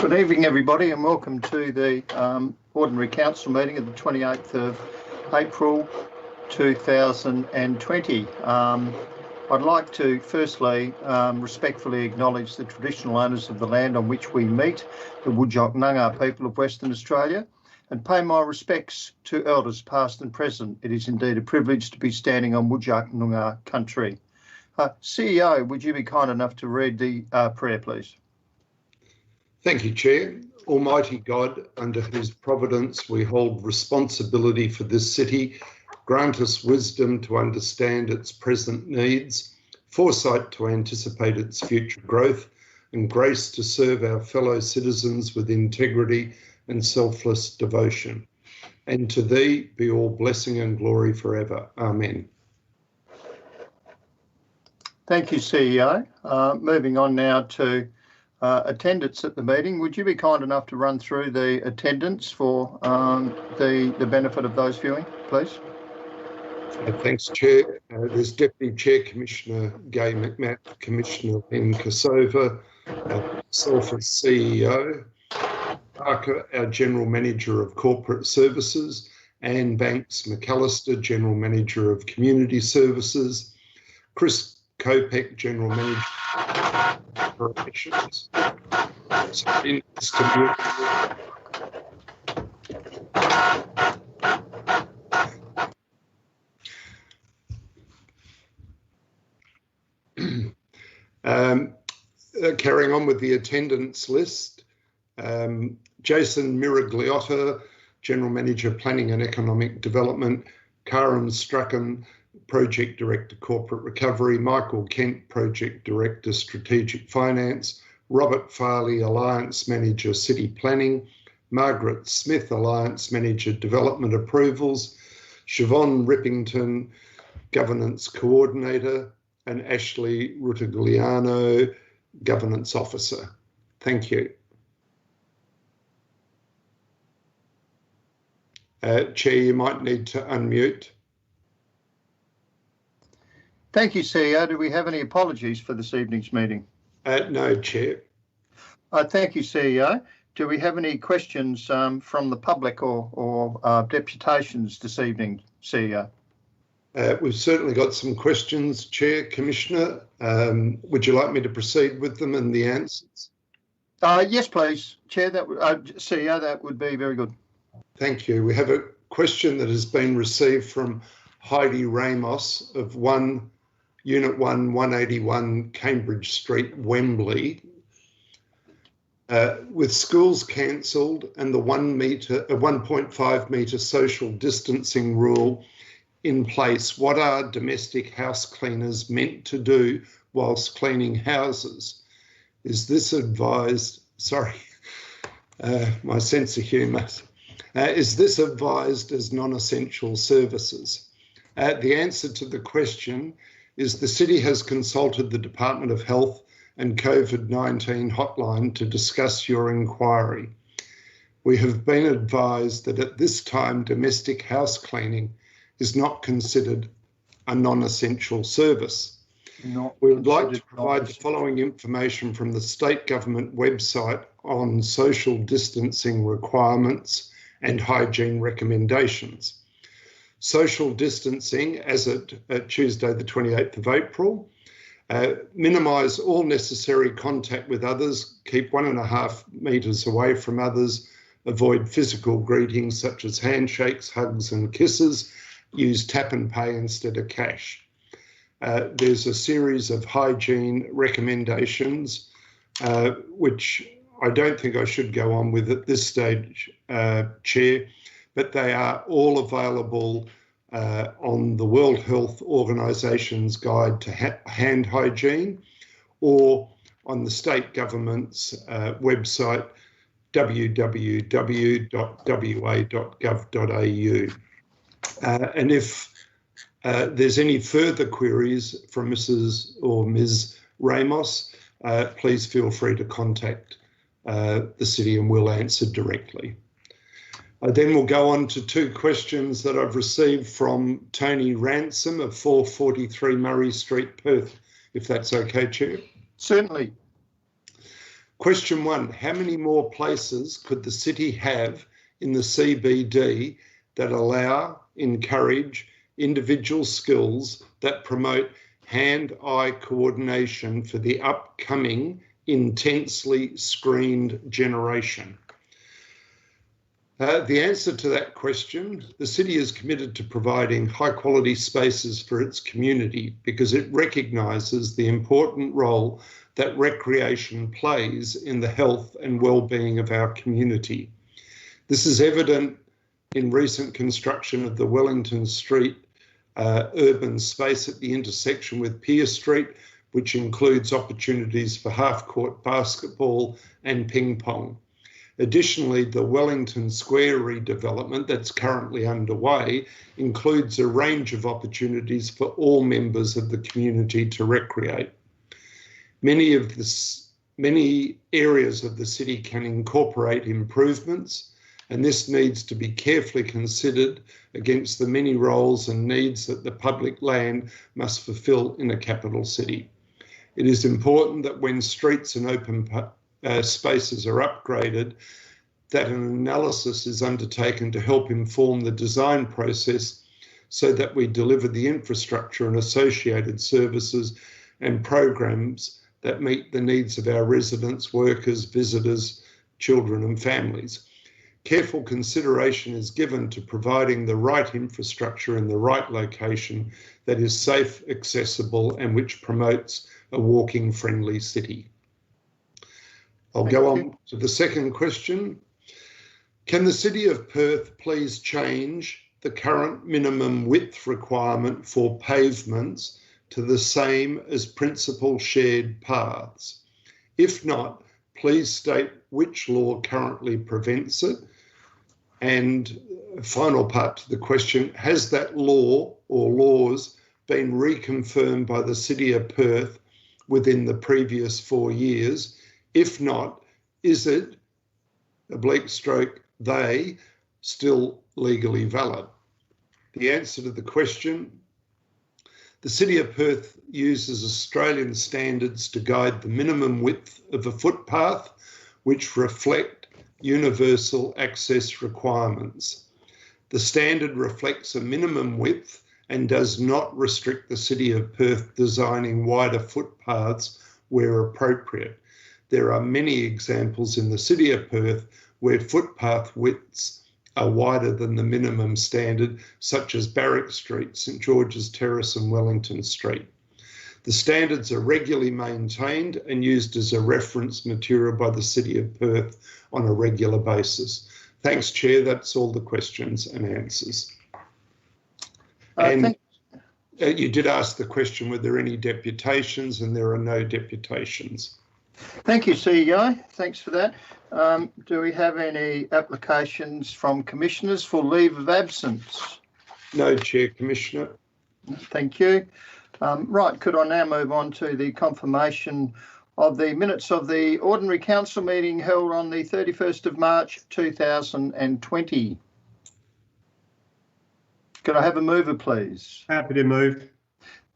Good evening, everybody, and welcome to the Ordinary Council meeting of the 28th of April 2020. I'd like to firstly respectfully acknowledge the traditional owners of the land on which we meet, the Whadjuk Noongar people of Western Australia, and pay my respects to elders past and present. It is indeed a privilege to be standing on Whadjuk Noongar country. CEO, would you be kind enough to read the prayer, please? Thank you, Chair. Almighty God, under whose providence we hold responsibility for this city, grant us wisdom to understand its present needs, foresight to anticipate its future growth, and grace to serve our fellow citizens with integrity and selfless devotion. And to thee be all blessing and glory forever. Amen. Thank you, CEO. Moving on now to attendance at the meeting. Would you be kind enough to run through the attendance for the benefit of those viewing, please? Thanks, Chair. There's Deputy Chair Commissioner Gai McMath, Commissioner Lynn Kosova, myself as CEO, Parker, our General Manager of Corporate Services, Anne Banks McAllister, General Manager of Community Services, Chris Kopek, General Manager of Operations. So in this community, carrying on with the attendance list, Jason Miragliotta, General Manager Planning and Economic Development, Karen Strachan, Project Director Corporate Recovery, Michael Kent, Project Director Strategic Finance, Robert Farley, Alliance Manager City Planning, Margaret Smith, Alliance Manager Development Approvals, Siobhan Rippington, Governance Coordinator, and Ashley Rutigliano, Governance Officer. Thank you. Chair, you might need to unmute. Thank you, CEO. Do we have any apologies for this evening's meeting? No, Chair. Thank you, CEO. Do we have any questions from the public or deputations this evening, CEO? We've certainly got some questions, Chair, Commissioner. Would you like me to proceed with them and the answers? Yes, please, Chair. CEO, that would be very good. Thank you. We have a question that has been received from Heidi Ramos of Unit 1, 181 Cambridge Street, Wembley. With schools cancelled and the 1.5 metre social distancing rule in place, what are domestic house cleaners meant to do whilst cleaning houses? Is this advised, my sense of humour, is this advised as non-essential services? The answer to the question is the City has consulted the Department of Health and COVID-19 hotline to discuss your inquiry. We have been advised that at this time domestic house cleaning is not considered a non-essential service. We would like to provide the following information from the state government website on social distancing requirements and hygiene recommendations. Social distancing, as at Tuesday the 28th of April, minimise all necessary contact with others, keep 1.5 metres away from others, avoid physical greetings such as handshakes, hugs and kisses, use tap and pay instead of cash. There's a series of hygiene recommendations, which I don't think I should go on with at this stage, Chair, but they are all available on the World Health Organisation's Guide to Hand Hygiene or on the state government's website, www.wa.gov.au. And if there's any further queries from Mrs. or Ms. Ramos, please feel free to contact the City and we'll answer directly. I then will go on to 2 questions that I've received from Tony Ransom of 443 Murray Street, Perth, if that's okay, Chair. Certainly. Question 1, how many more places could the City have in the CBD that allow, encourage individual skills that promote hand-eye coordination for the upcoming intensely screened generation? The answer to that question, the City is committed to providing high quality spaces for its community because it recognises the important role that recreation plays in the health and well-being of our community. This is evident in recent construction of the Wellington Street urban space at the intersection with Pier Street, which includes opportunities for half-court basketball and ping pong. Additionally, the Wellington Square redevelopment that's currently underway includes a range of opportunities for all members of the community to recreate. Many areas of the City can incorporate improvements, and this needs to be carefully considered against the many roles and needs that the public land must fulfil in a capital city. It is important that when streets and open spaces are upgraded, that an analysis is undertaken to help inform the design process so that we deliver the infrastructure and associated services and programs that meet the needs of our residents, workers, visitors, children and families. Careful consideration is given to providing the right infrastructure in the right location that is safe, accessible and which promotes a walking friendly city. I'll go on to the second question. Can the City of Perth please change the current minimum width requirement for pavements to the same as principal shared paths? If not, please state which law currently prevents it. And final part to the question, has that law or laws been reconfirmed by the City of Perth within the previous 4 years? If not, is it, they, still legally valid? The answer to the question, the City of Perth uses Australian standards to guide the minimum width of a footpath, which reflect universal access requirements. The standard reflects a minimum width and does not restrict the City of Perth designing wider footpaths where appropriate. There are many examples in the City of Perth where footpath widths are wider than the minimum standard, such as Barrack Street, St George's Terrace and Wellington Street. The standards are regularly maintained and used as a reference material by the City of Perth on a regular basis. Thanks, Chair. That's all the questions and answers. You did ask the question, were there any deputations, and there are no deputations. Thank you, CEO. Thanks for that. Do we have any applications from commissioners for leave of absence? No, Chair, Commissioner. Thank you. Right, could I now move on to the confirmation of the minutes of the Ordinary Council meeting held on the 31st of March 2020. Could I have a mover, please? Happy to move.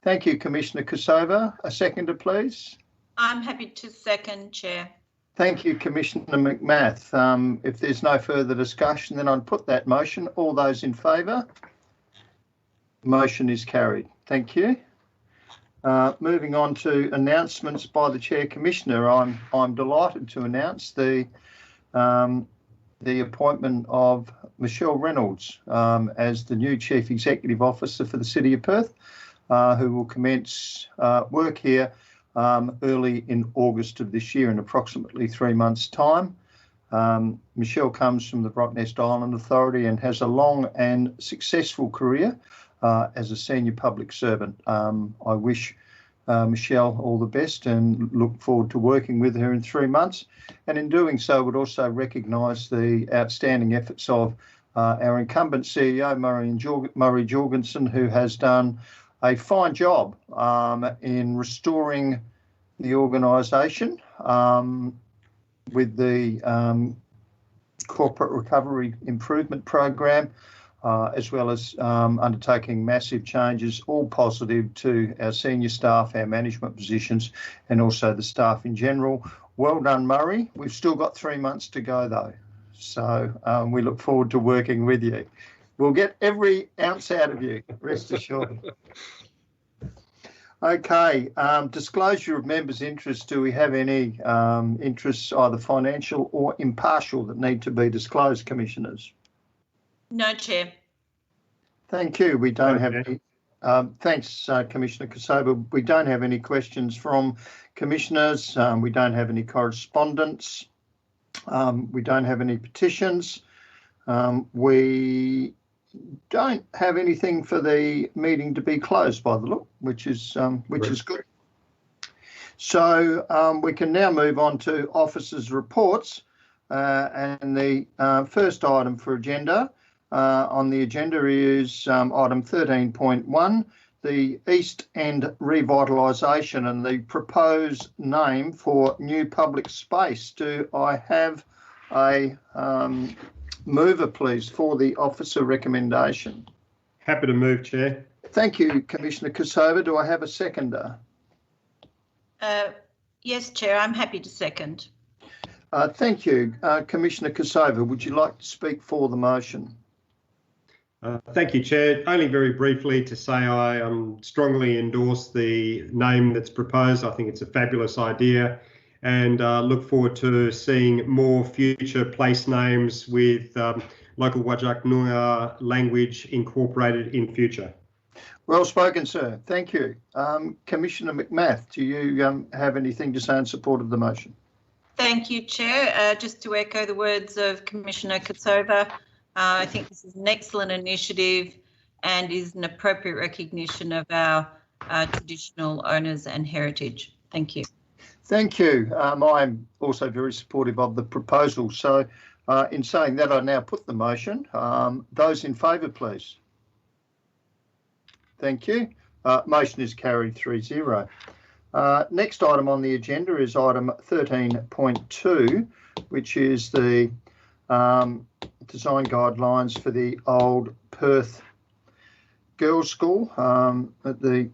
Thank you, Commissioner Kosova. A seconder, please. I'm happy to second, Chair. Thank you, Commissioner McMath. If there's no further discussion, then I'll put that motion. All those in favour? Motion is carried. Thank you. Moving on to announcements by the Chair Commissioner, I'm delighted to announce the appointment of Michelle Reynolds as the new Chief Executive Officer for the City of Perth, who will commence work here early in August of this year, in approximately 3 months' time. Michelle comes from the Rottnest Island Authority and has a long and successful career as a senior public servant. I wish Michelle all the best and look forward to working with her in 3 months. And in doing so, would also recognise the outstanding efforts of our incumbent CEO, Murray Jorgensen, who has done a fine job in restoring the organisation with the Corporate Recovery Improvement Program, as well as undertaking massive changes, all positive to our senior staff, our management positions, and also the staff in general. Well done, Murray. We've still got 3 months to go, though. So we look forward to working with you. We'll get every ounce out of you, rest assured. Okay, disclosure of members' interests. Do we have any interests, either financial or impartial, that need to be disclosed, Commissioners? No, Chair. Thank you. We don't have any. Thanks, Commissioner Kosova. We don't have any questions from Commissioners. We don't have any correspondence. We don't have any petitions. We don't have anything for the meeting to be closed by the look, which is good. So we can now move on to officers' reports, and the first item for agenda on the agenda is item 13.1, the East End revitalisation and the proposed name for new public space. Do I have a mover, please, for the officer recommendation? Happy to move, Chair. Thank you, Commissioner Kosova. Do I have a seconder? Yes, Chair, I'm happy to second. Thank you. Commissioner Kosova, would you like to speak for the motion? Thank you, Chair. Only very briefly to say I strongly endorse the name that's proposed. I think it's a fabulous idea, and look forward to seeing more future place names with local Whadjuk Noongar language incorporated in future. Well spoken, sir. Thank you. Commissioner McMath, do you have anything to say in support of the motion? Thank you, Chair. Just to echo the words of Commissioner Kosova, I think this is an excellent initiative and is an appropriate recognition of our traditional owners and heritage. Thank you. Thank you. I'm also very supportive of the proposal. So in saying that, I now put the motion. Those in favour, please. Thank you. Motion is carried 3-0. Next item on the agenda is item 13.2, which is the design guidelines for the old Perth Girls' School at the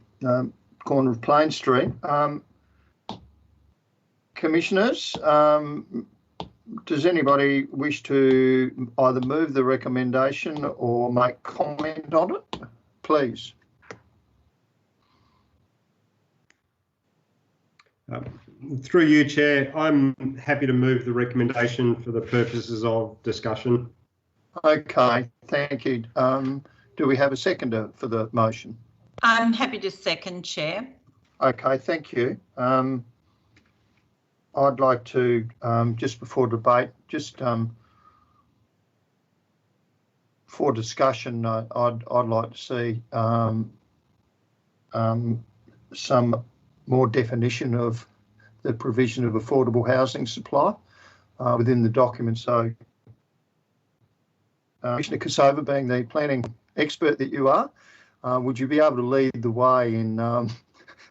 corner of Plain Street. Commissioners, Does anybody wish to either move the recommendation or make comment on it? Please. Through you, Chair, I'm happy to move the recommendation for the purposes of discussion. Okay, thank you. Do we have a seconder for the motion? I'm happy to second, Chair. Okay, thank you. I'd like to, just before debate, just for discussion, I'd like to see some more definition of the provision of affordable housing supply within the document. So, Commissioner Kosova, being the planning expert that you are, would you be able to lead the way in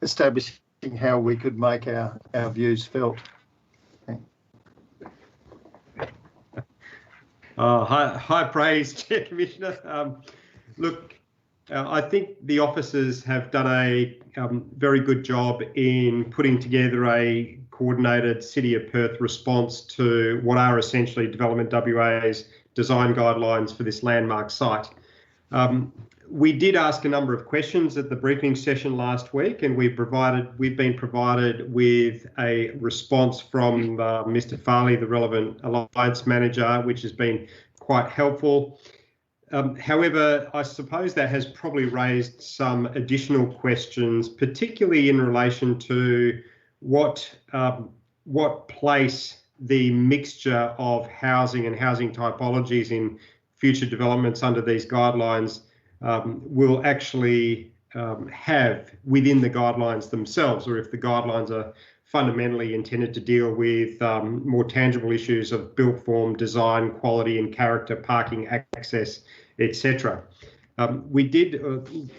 establishing how we could make our views felt? High praise, Chair, Commissioner. Look, I think the officers have done a very good job in putting together a coordinated City of Perth response to what are essentially Development WA's design guidelines for this landmark site. We did ask a number of questions at the briefing session last week, and we've been provided with a response from Mr. Farley, the relevant alliance manager, which has been quite helpful. However, I suppose that has probably raised some additional questions, particularly in relation to what place the mixture of housing and housing typologies in future developments under these guidelines will actually have within the guidelines themselves, or if the guidelines are fundamentally intended to deal with more tangible issues of built form, design, quality and character, parking, access, etc. We did,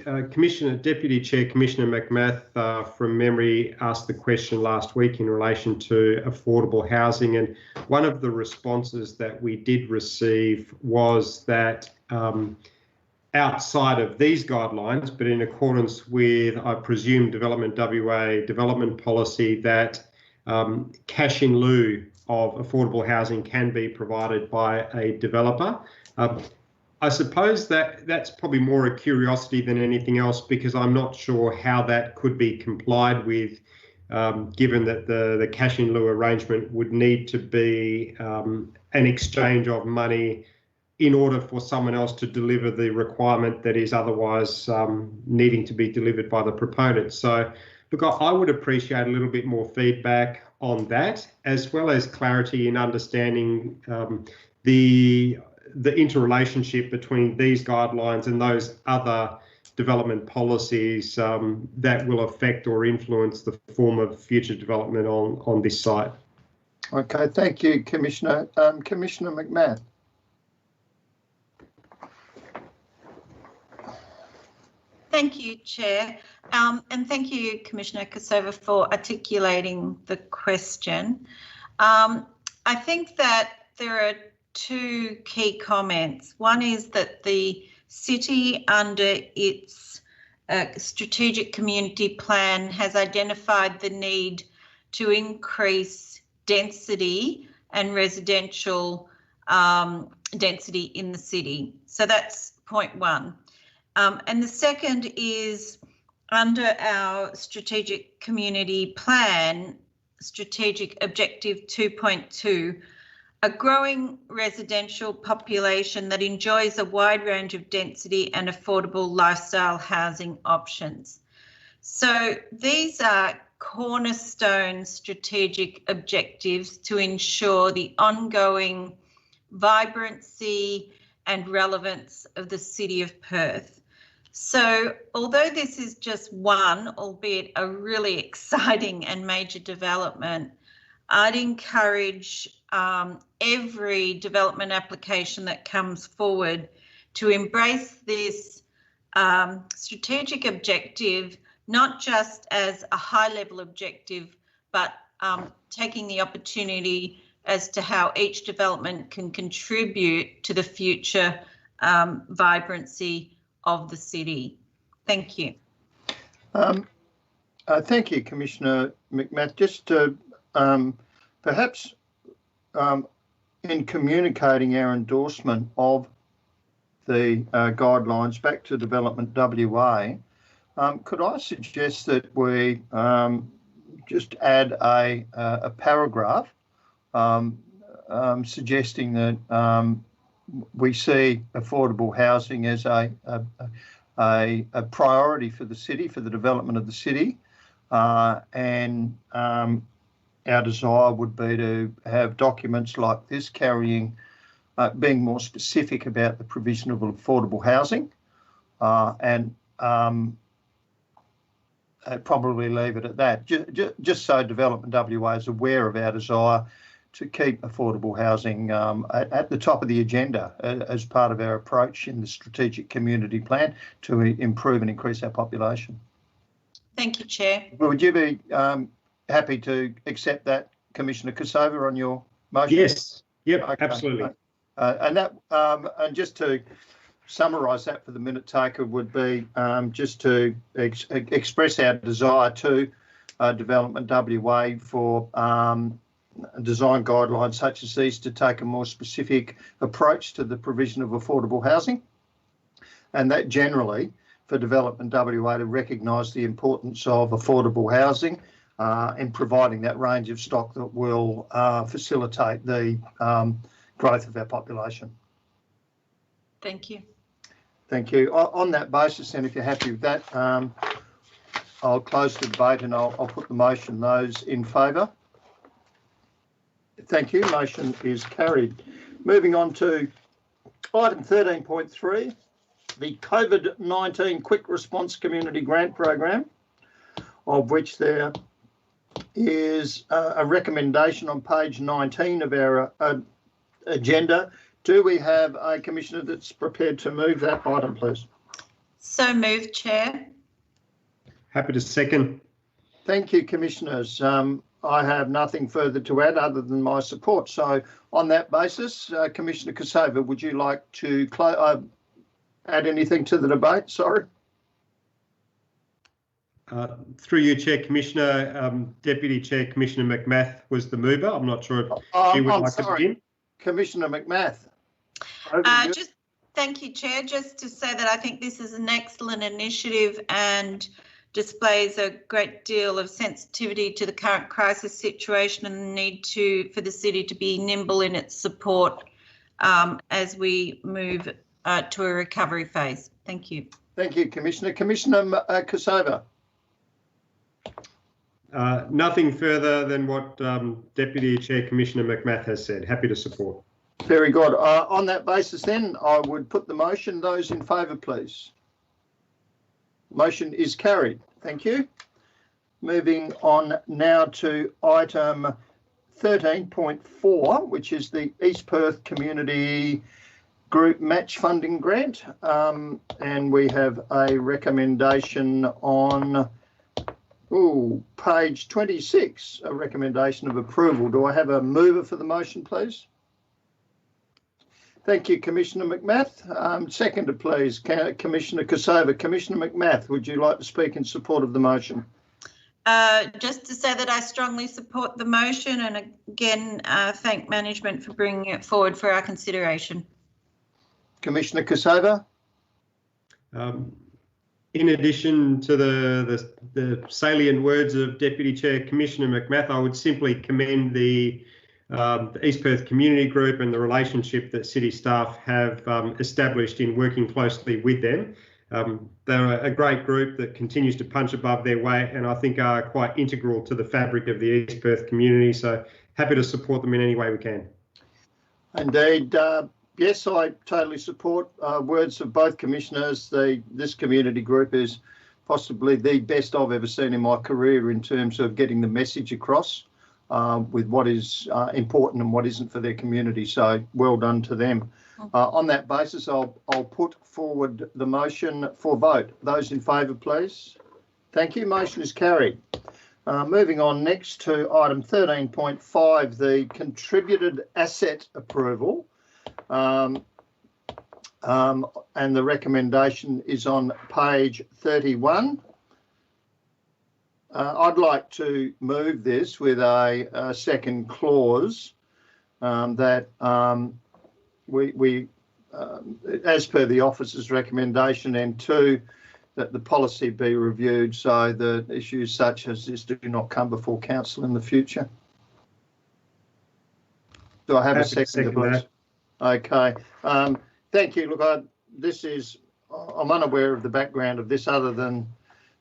Deputy Chair Commissioner McMath from memory asked the question last week in relation to affordable housing, and one of the responses that we did receive was that outside of these guidelines, but in accordance with, I presume, Development WA development policy, that cash in lieu of affordable housing can be provided by a developer. I suppose that's probably more a curiosity than anything else, because I'm not sure how that could be complied with, given that the cash in lieu arrangement would need to be an exchange of money in order for someone else to deliver the requirement that is otherwise needing to be delivered by the proponent. So, look, I would appreciate a little bit more feedback on that, as well as clarity in understanding the interrelationship between these guidelines and those other development policies that will affect or influence the form of future development on this site. Okay, thank you, Commissioner. Commissioner McMath. Thank you, Chair, and thank you, Commissioner Kosova, for articulating the question. I think that there are two key comments. One is that the city, under its strategic community plan, has identified the need to increase density and residential density in the city. So that's point one. And the second is, under our strategic community plan, strategic objective 2.2, a growing residential population that enjoys a wide range of density and affordable lifestyle housing options. So these are cornerstone strategic objectives to ensure the ongoing vibrancy and relevance of the City of Perth. So although this is just one, albeit a really exciting and major development, I'd encourage every development application that comes forward to embrace this strategic objective, not just as a high-level objective, but taking the opportunity as to how each development can contribute to the future vibrancy of the city. Thank you. Thank you, Commissioner McMath. Just to perhaps in communicating our endorsement of the guidelines back to Development WA, could I suggest that we just add a paragraph suggesting that we see affordable housing as a priority for the city, for the development of the city, and our desire would be to have documents like this being more specific about the provision of affordable housing, and I'd probably leave it at that, just so Development WA is aware of our desire to keep affordable housing at the top of the agenda as part of our approach in the strategic community plan to improve and increase our population. Thank you, Chair. Would you be happy to accept that, Commissioner Kosova, on your motion? Yes. Yep. Okay. Absolutely. And just to summarise that for the minute taker would be just to express our desire to Development WA for design guidelines such as these to take a more specific approach to the provision of affordable housing, and that generally for Development WA to recognise the importance of affordable housing and providing that range of stock that will facilitate the growth of our population. Thank you. Thank you. On that basis, then, if you're happy with that, I'll close the debate and I'll put the motion. Those in favour? Thank you. Motion is carried. Moving on to item 13.3, the COVID-19 Quick Response Community Grant Program, of which there is a recommendation on page 19 of our agenda. Do we have a commissioner that's prepared to move that item, please? So moved, Chair. Happy to second. Thank you, commissioners. I have nothing further to add other than my support. So on that basis, Commissioner Kosova, would you like to add anything to the debate? Sorry. Through you, Chair, Commissioner, Deputy Chair Commissioner McMath was the mover. I'm not sure if she would like to begin. Commissioner McMath. Just thank you, Chair. Just to say that I think this is an excellent initiative and displays a great deal of sensitivity to the current crisis situation and the need for the city to be nimble in its support as we move to a recovery phase. Thank you. Thank you, Commissioner. Commissioner Kosova. Nothing further than what Deputy Chair Commissioner McMath has said. Happy to support. Very good. On that basis then, I would put the motion. Those in favour, please. Motion is carried. Thank you. Moving on now to item 13.4, which is the East Perth Community Group Match Funding Grant. And we have a recommendation on page 26, a recommendation of approval. Do I have a mover for the motion, please? Thank you, Commissioner McMath. Seconder, please, Commissioner Kosova. Commissioner McMath, would you like to speak in support of the motion? Just to say that I strongly support the motion and again thank management for bringing it forward for our consideration. Commissioner Kosova. In addition to the salient words of Deputy Chair Commissioner McMath, I would simply commend the East Perth Community Group and the relationship that city staff have established in working closely with them. They're a great group that continues to punch above their weight and I think are quite integral to the fabric of the East Perth community. So happy to support them in any way we can. Indeed. Yes, I totally support words of both commissioners. This community group is possibly the best I've ever seen in my career in terms of getting the message across with what is important and what isn't for their community. So well done to them. On that basis, I'll put forward the motion for vote. Those in favour, please. Thank you. Motion is carried. Moving on next to item 13.5, the contributed asset approval. And the recommendation is on page 31. I'd like to move this with a second clause that we as per the officer's recommendation, and 2, that the policy be reviewed so that issues such as this do not come before council in the future. Do I have a second, please? Okay. Thank you. Look, I'm unaware of the background of this, other than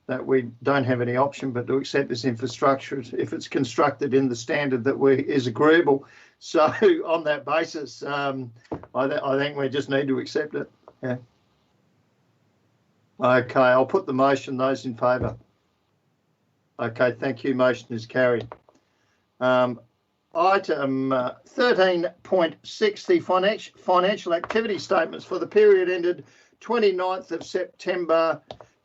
that we don't have any option but to accept this infrastructure if it's constructed in the standard that is agreeable. So on that basis, I think we just need to accept it. Yeah. Okay, I'll put the motion. Those in favour? Okay, thank you. Motion is carried. Item 13.6, the financial activity statements for the period ended 29th of September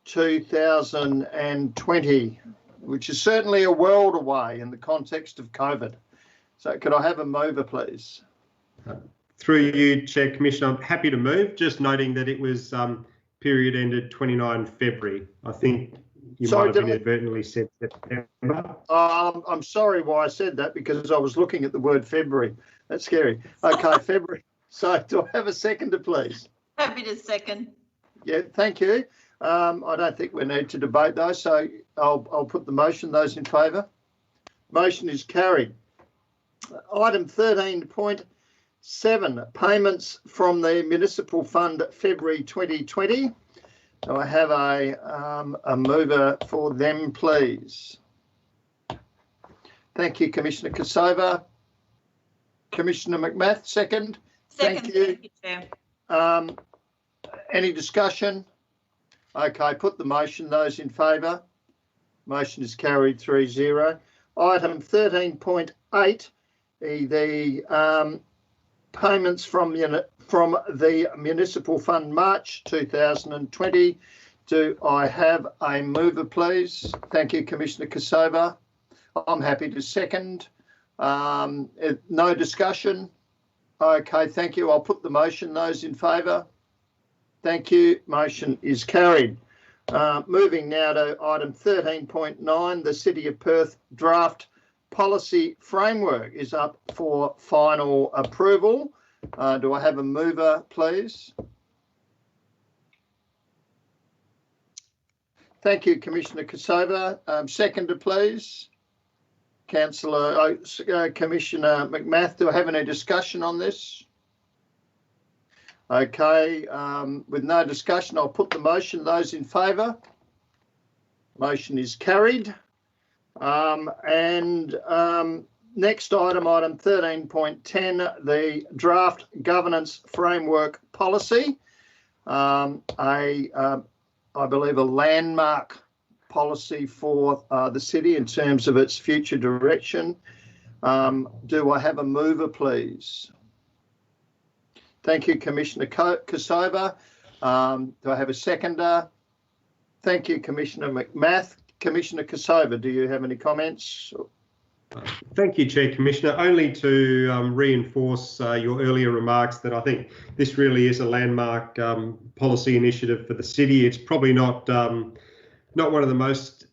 2020, which is certainly a world away in the context of COVID. So could I have a mover, please? Through you, Chair, Commissioner, I'm happy to move, just noting that it was period ended 29 February. I think you might have inadvertently said September. I'm sorry why I said that, because I was looking at the word February. That's scary. Okay, February. So do I have a seconder, please? Happy to second. Yeah, thank you. I don't think we need to debate those, so I'll put the motion. Those in favour? Motion is carried. Item 13.7, payments from the Municipal Fund February 2020. Do I have a mover for them, please? Thank you, Commissioner Kosova. Commissioner McMath, second. Second, thank you. Thank you, Chair. Any discussion? Okay, put the motion. Those in favour? Motion is carried 3-0. Item 13.8, the payments from the Municipal Fund March 2020. Do I have a mover, please? Thank you, Commissioner Kosova. I'm happy to second. No discussion? Okay, thank you. I'll put the motion. Those in favour? Thank you. Motion is carried. Moving now to item 13.9, the City of Perth draft policy framework is up for final approval. Do I have a mover, please? Thank you, Commissioner Kosova. Seconder, please. Councillor, Commissioner McMath, do I have any discussion on this? Okay, with no discussion, I'll put the motion. Those in favour? Motion is carried. Next item, item 13.10, the draft governance framework policy. I believe a landmark policy for the city in terms of its future direction. Do I have a mover, please? Thank you, Commissioner Kosova. Do I have a seconder? Thank you, Commissioner McMath. Commissioner Kosova, do you have any comments? Thank you, Chair, Commissioner. Only to reinforce your earlier remarks that I think this really is a landmark policy initiative for the city. It's probably not one of the most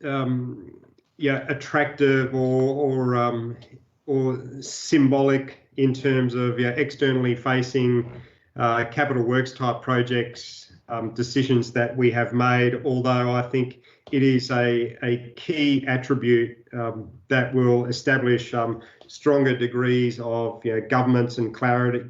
attractive or symbolic in terms of externally facing capital works type projects, decisions that we have made, although I think it is a key attribute that will establish stronger degrees of governance and clarity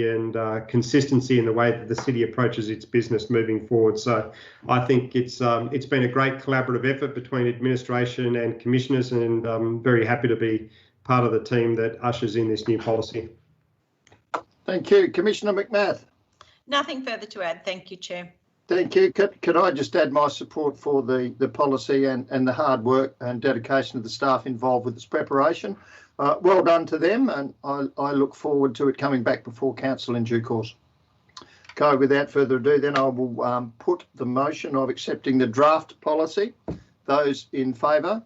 and consistency in the way that the city approaches its business moving forward. So I think it's been a great collaborative effort between administration and commissioners, and I'm very happy to be part of the team that ushers in this new policy. Thank you. Commissioner McMath. Nothing further to add. Thank you, Chair. Thank you. Could I just add my support for the policy and the hard work and dedication of the staff involved with its preparation. Well done to them, and I look forward to it coming back before council in due course. Okay, without further ado, then I will put the motion of accepting the draft policy. Those in favour?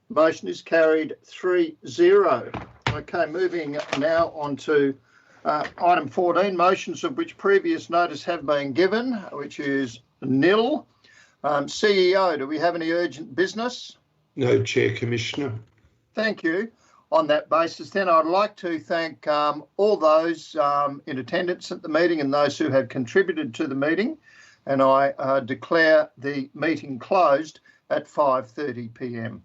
Motion is carried 3-0. Okay, moving now on to item 14, motions of which previous notice have been given, which is nil. CEO, do we have any urgent business? No, Chair, Commissioner. Thank you. on that basis, then I'd like to thank all those in attendance at the meeting and those who have contributed to the meeting. And I declare the meeting closed at 5:30 p.m.